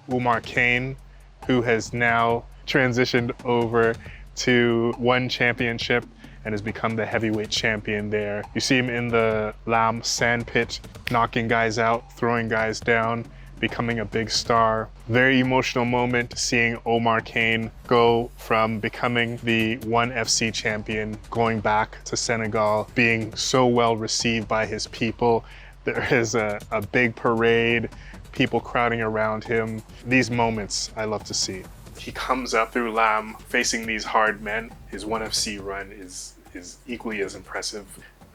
Oumar Kane, who has now transitioned over to one championship and has become the heavyweight champion there. You see him in the Laamb sand pit, knocking guys out, throwing guys down, becoming a big star. Very emotional moment seeing Oumar Kane go from becoming the ONE FC champion, going back to Senegal, being so well received by his people. There is a big parade, people crowding around him. These moments I love to see. He comes up through Laamb facing these hard men. His ONE FC run is equally as impressive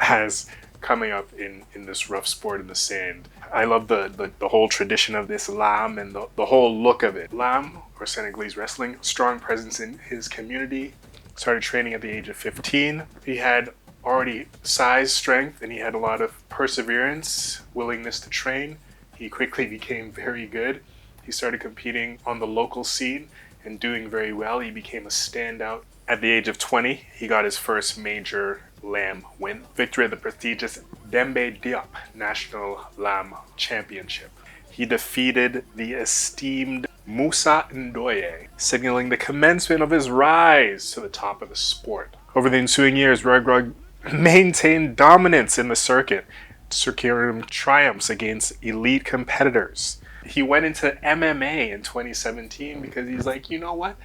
as coming up in this rough sport in the sand. I love the whole tradition of this Laamb and the whole look of it. Laamb, or Senegalese wrestling, strong presence in his community. Started training at the age of 15. He had already size, strength, and he had a lot of perseverance, willingness to train. He quickly became very good. He started competing on the local scene and doing very well. He became a standout. At the age of 20, he got his first major Laamb win. Victory at the prestigious Dembe National Laamb Championship. He defeated the esteemed Moussa Ndoye, signaling the commencement of his rise to the top of the sport. Over the ensuing years, Reug Reug maintained dominance in the circuit, securing triumphs against elite competitors. He went into MMA in 2017 because he's like, you know what?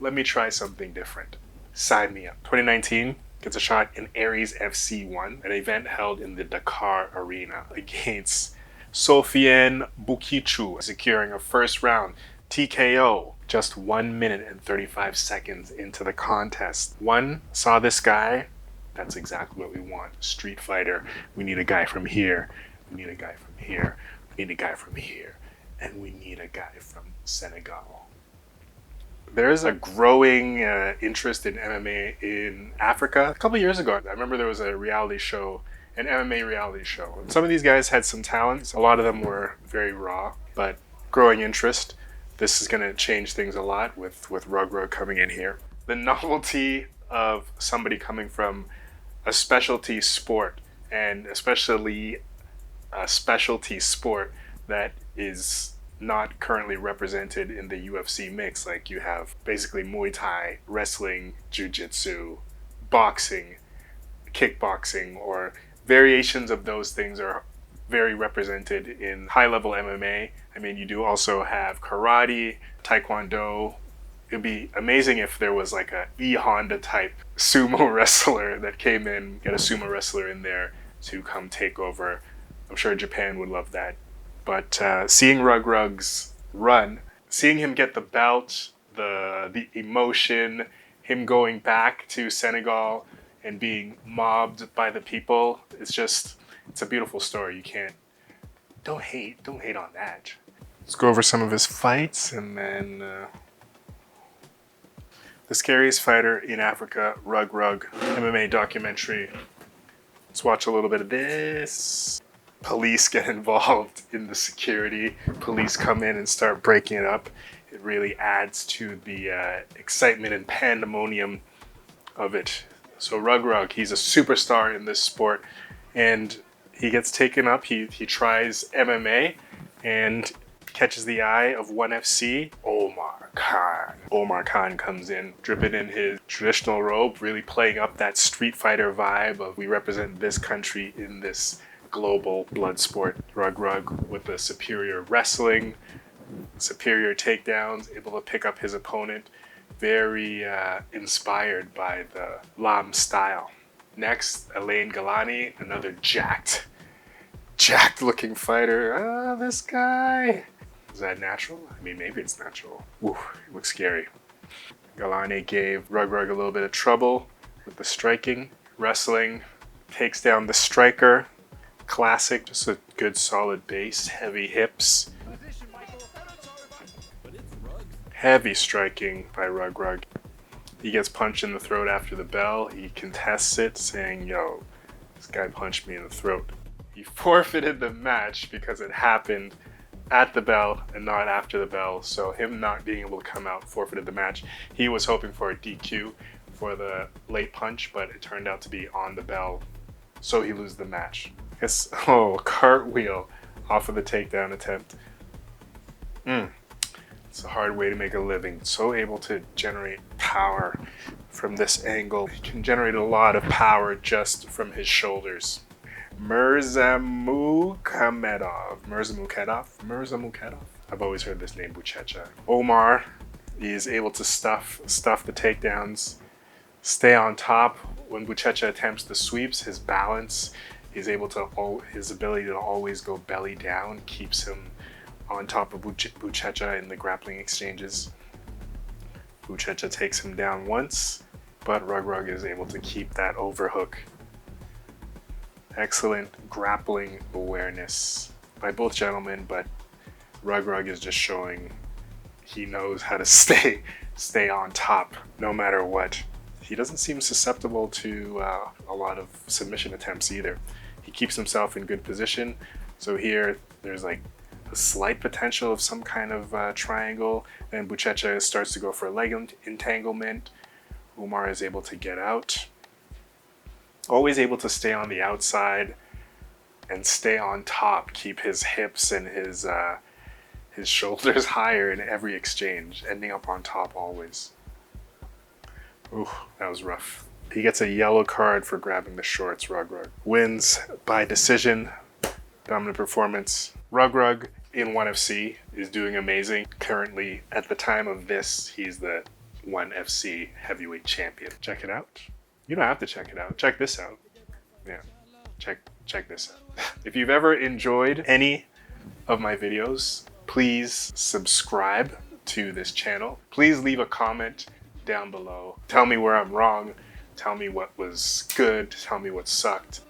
Let me try something different. Sign me up. 2019 gets a shot in Aries FC1, an event held in the Dakar Arena against Sofiane Boukichou, securing a first round TKO just 1 minute and 35 seconds into the contest. One saw this guy. That's exactly what we want. Street fighter. We need a guy from here. We need a guy from here. We need a guy from here. And we need a guy from Senegal. There is a growing interest in MMA in Africa. A couple years ago, I remember there was a reality show, an MMA reality show. And some of these guys had some talents. A lot of them were very raw, but growing interest. This is going to change things a lot with Reug Reug coming in here. The novelty of somebody coming from a specialty sport, and especially a specialty sport that is not currently represented in the UFC mix. Like you have basically Muay Thai, wrestling, Jiu-Jitsu, boxing, kickboxing, or variations of those things are very represented in high-level MMA. I mean, you do also have karate, taekwondo. It'd be amazing if there was like a E-Honda type sumo wrestler that came in, get a sumo wrestler in there to come take over. I'm sure Japan would love that. But seeing Reug Reug's run, seeing him get the belt, the emotion, him going back to Senegal and being mobbed by the people, it's a beautiful story. Don't hate on that. Let's go over some of his fights, and then the scariest fighter in Africa, Reug Reug, MMA documentary. Let's watch a little bit of this. Police get involved in the security. Police come in and start breaking it up. It really adds to the excitement and pandemonium of it. So Reug Reug, he's a superstar in this sport, and he gets taken up. He tries MMA and catches the eye of ONE FC, Oumar Kane. Oumar Kane comes in, dripping in his traditional robe, really playing up that Street Fighter vibe of we represent this country in this global blood sport. Reug Reug with the superior wrestling, superior takedowns, able to pick up his opponent. Very inspired by the Laamb style. Next, Alain Ngalani, another jacked looking fighter. This guy. Is that natural? I mean, maybe it's natural. Ooh, it looks scary. Ngalani gave Reug Reug a little bit of trouble with the striking. Wrestling, takes down the striker. Classic, just a good solid base, heavy hips. Heavy striking by Reug Reug. He gets punched in the throat after the bell. He contests it, saying, yo, this guy punched me in the throat. He forfeited the match because it happened at the bell and not after the bell. So him not being able to come out forfeited the match. He was hoping for a DQ for the late punch, but it turned out to be on the bell. So he loses the match. Cartwheel off of the takedown attempt. It's a hard way to make a living. So able to generate power from this angle. He can generate a lot of power just from his shoulders. Mirzamukadov. I've always heard this name, Buchecha. Oumar, he is able to stuff the takedowns, stay on top. When Buchecha attempts the sweeps, his balance, his ability to always go belly down keeps him on top of Buchecha in the grappling exchanges. Buchecha takes him down once, but Reug Reug is able to keep that overhook. Excellent grappling awareness by both gentlemen, but Reug Reug is just showing he knows how to stay on top no matter what. He doesn't seem susceptible to a lot of submission attempts either. He keeps himself in good position. So here there's like a slight potential of some kind of triangle. Then Buchecha starts to go for a leg entanglement. Oumar is able to get out. Always able to stay on the outside and stay on top. Keep his hips and his shoulders higher in every exchange. Ending up on top always. Ooh, that was rough. He gets a yellow card for grabbing the shorts, Reug Reug. Wins by decision. Dominant performance. Reug Reug in 1FC is doing amazing. Currently, at the time of this, he's the 1FC heavyweight champion. Check it out. You don't have to check it out. Check this out. Yeah, check this out. If you've ever enjoyed any of my videos, please subscribe to this channel. Please leave a comment down below. Tell me where I'm wrong. Tell me what was good. Tell me what sucked.